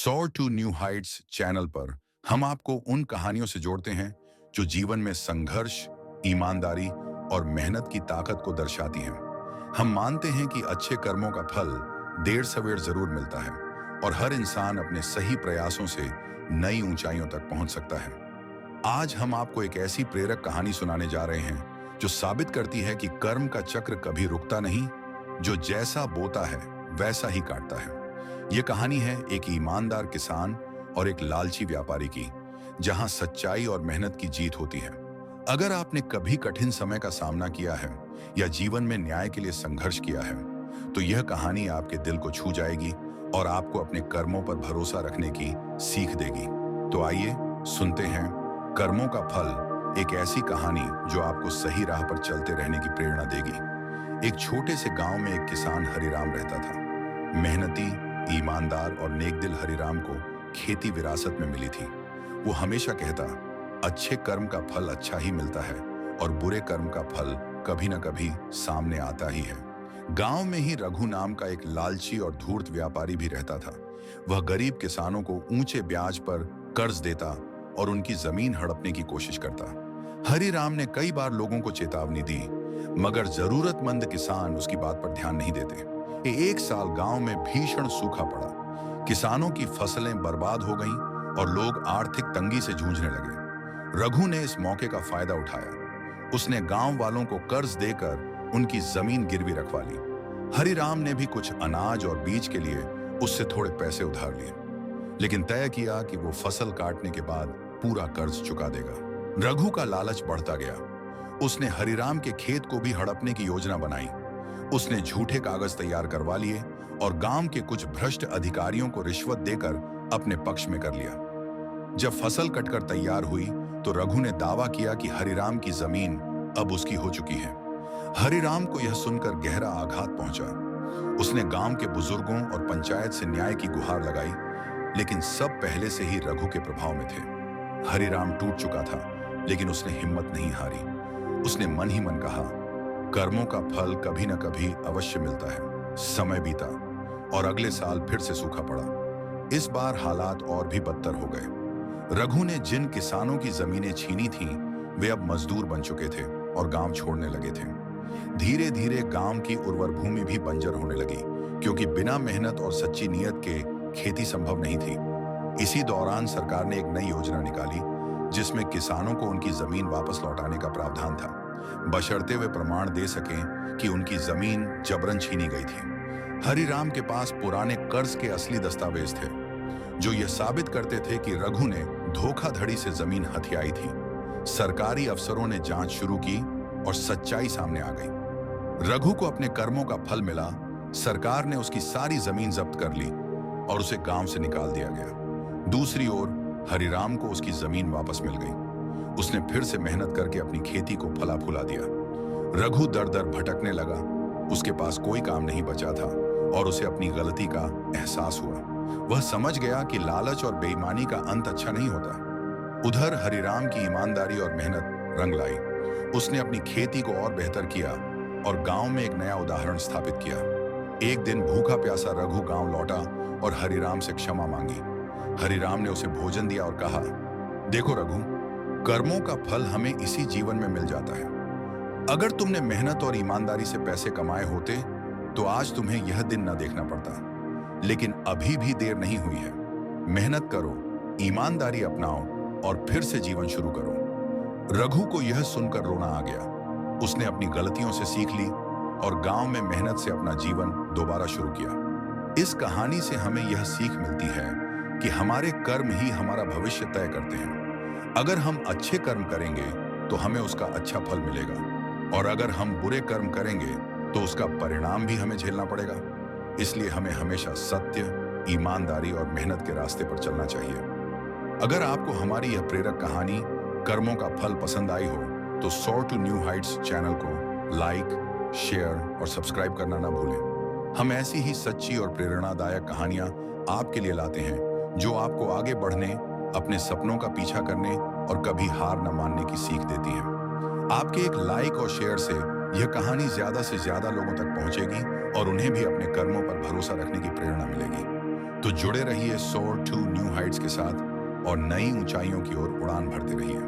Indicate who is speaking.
Speaker 1: Sorry to new heights channel पर हम आपको उन कहानियों से जोड़ते हैं जो जीवन में संघर्ष, ईमानदारी और मेहनत की ताकत को दर्शाती हैं। हम मानते हैं कि अच्छे कर्मों का फल देर सवेर जरूर मिलता है और हर इंसान अपने सही प्रयासों से नई ऊंचाइयों तक पहुंच सकता है। आज हम आपको एक ऐसी प्रेरक कहानी सुनाने जा रहे हैं जो साबित करती है कि कर्म का चक्र कभी रुकता नहीं, जो जैसा बोता है वैसा ही काटता है। ये कहानी है एक ईमानदार किसान और एक लालची व्यापारी की, जहां सच्चाई और मेहनत की जीत होती है। अगर आपने कभी कठिन समय का सामना किया है या जीवन में न्याय के लिए संघर्ष किया है, तो यह कहानी आपके दिल को छू जाएगी और आपको अपने कर्मों पर भरोसा रखने की सीख देगी। तो आइए सुनते हैं कर्मों का फल, एक ऐसी कहानी जो आपको सही राह पर चलते रहने की प्रेरणा देगी। एक छोटे से गांव में एक किसान हरिराम रहता था। मेहनती, ईमानदार और नेकदिल हरिराम को खेती विरासत में मिली थी। वो हमेशा कहता, अच्छे कर्म का फल अच्छा ही मिलता है और बुरे कर्म का फल कभी न कभी सामने आता ही है। गांव में ही रघु नाम का एक लालची और धूर्त व्यापारी भी रहता था। वह गरीब किसानों को ऊंचे ब्याज पर कर्ज देता और उनकी जमीन हड़पने की कोशिश करता। हरिराम ने कई बार लोगों को चेतावनी दी, मगर जरूरतमंद किसान उसकी बात पर ध्यान नहीं देते। एक साल गांव में भीषण सूखा पड़ा। किसानों की फसलें बर्बाद हो गईं और लोग आर्थिक तंगी से जूझने लगे। रघु ने इस मौके का फायदा उठाया। उसने गांव वालों को कर्ज देकर उनकी जमीन गिरवी रखवा ली। हरिराम ने भी कुछ अनाज और बीज के लिए उससे थोड़े पैसे उधार लिए, लेकिन तय किया कि वो फसल काटने के बाद पूरा कर्ज चुका देगा। रघु का लालच बढ़ता गया। उसने हरिराम के खेत को भी हड़पने की योजना बनाई। उसने झूठे कागज तैयार करवा लिए और गांव के कुछ भ्रष्ट अधिकारियों को रिश्वत देकर अपने पक्ष में कर लिया। जब फसल कटकर तैयार हुई तो रघु ने दावा किया कि हरिराम की जमीन अब उसकी हो चुकी है। हरिराम को यह सुनकर गहरा आघात पहुंचा। उसने गांव के बुजुर्गों और पंचायत से न्याय की गुहार लगाई, लेकिन सब पहले से ही रघु के प्रभाव में थे। हरिराम टूट चुका था, लेकिन उसने हिम्मत नहीं हारी। उसने मन ही मन कहा, कर्मों का फल कभी न कभी अवश्य मिलता है। समय बीता और अगले साल फिर से सूखा पड़ा। इस बार हालात और भी बदतर हो गए। रघु ने जिन किसानों की जमीनें छीनी थीं, वे अब मजदूर बन चुके थे और गांव छोड़ने लगे थे। धीरे धीरे गांव की उर्वर भूमि भी बंजर होने लगी, क्योंकि बिना मेहनत और सच्ची नीयत के खेती संभव नहीं थी। इसी दौरान सरकार ने एक नई योजना निकाली, जिसमें किसानों को उनकी जमीन वापस लौटाने का प्रावधान था, बशर्ते वे प्रमाण दे सकें कि उनकी जमीन जबरन छीनी गई थी। हरिराम के पास पुराने कर्ज के असली दस्तावेज थे, जो यह साबित करते थे कि रघु ने धोखाधड़ी से जमीन हथियाई थी। सरकारी अफसरों ने जांच शुरू की और सच्चाई सामने आ गई। रघु को अपने कर्मों का फल मिला। सरकार ने उसकी सारी जमीन जब्त कर ली और उसे गांव से निकाल दिया गया। दूसरी ओर हरिराम को उसकी जमीन वापस मिल गई। उसने फिर से मेहनत करके अपनी खेती को फला फूला दिया। रघु दर दर भटकने लगा। उसके पास कोई काम नहीं बचा था और उसे अपनी गलती का एहसास हुआ। वह समझ गया कि लालच और बेईमानी का अंत अच्छा नहीं होता। उधर हरिराम की ईमानदारी और मेहनत रंग लाई। उसने अपनी खेती को और बेहतर किया और गांव में एक नया उदाहरण स्थापित किया। एक दिन भूखा प्यासा रघु गांव लौटा और हरिराम से क्षमा मांगी। हरिराम ने उसे भोजन दिया और कहा, देखो रघु, कर्मों का फल हमें इसी जीवन में मिल जाता है। अगर तुमने मेहनत और ईमानदारी से पैसे कमाए होते तो आज तुम्हें यह दिन न देखना पड़ता, लेकिन अभी भी देर नहीं हुई है। मेहनत करो, ईमानदारी अपनाओ और फिर से जीवन शुरू करो। रघु को यह सुनकर रोना आ गया। उसने अपनी गलतियों से सीख ली और गांव में मेहनत से अपना जीवन दोबारा शुरू किया। इस कहानी से हमें यह सीख मिलती है कि हमारे कर्म ही हमारा भविष्य तय करते हैं। अगर हम अच्छे कर्म करेंगे तो हमें उसका अच्छा फल मिलेगा, और अगर हम बुरे कर्म करेंगे तो उसका परिणाम भी हमें झेलना पड़ेगा। इसलिए हमें हमेशा सत्य, ईमानदारी और मेहनत के रास्ते पर चलना चाहिए। अगर आपको हमारी यह प्रेरक कहानी कर्मों का फल पसंद आई हो तो soar to new heights channel को लाइक, शेयर और सब्सक्राइब करना ना भूलें। हम ऐसी ही सच्ची और प्रेरणादायक कहानियां आपके लिए लाते हैं, जो आपको आगे बढ़ने, अपने सपनों का पीछा करने और कभी हार न मानने की सीख देती हैं। आपके एक लाइक और शेयर से यह कहानी ज्यादा से ज्यादा लोगों तक पहुंचेगी और उन्हें भी अपने कर्मों पर भरोसा रखने की प्रेरणा मिलेगी। तो जुड़े रहिए सोर टू न्यू हाइट्स के साथ और नई ऊंचाइयों की ओर उड़ान भरते रहिए।